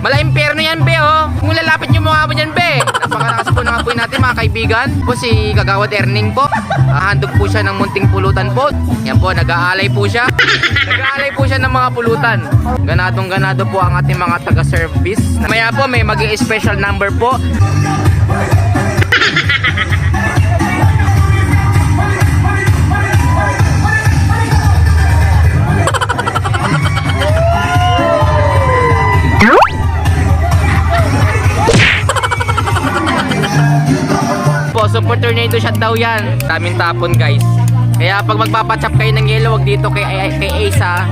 Mala impyerno yan, be, oh. Kung lalapit yung mukha mo dyan, be. Napakalakas po ng apoy natin, mga kaibigan. Po si Kagawad Erning po. Handog po siya ng munting pulutan po. Yan po, nag-aalay po siya. Nag-aalay po siya ng mga pulutan. Ganadong ganado po ang ating mga taga-service. Maya po, may mag-i-special number po. Super tornado shot daw yan. Daming tapon, guys. Kaya pag magpapachap kayo ng yelo, wag dito kay Ace, ha.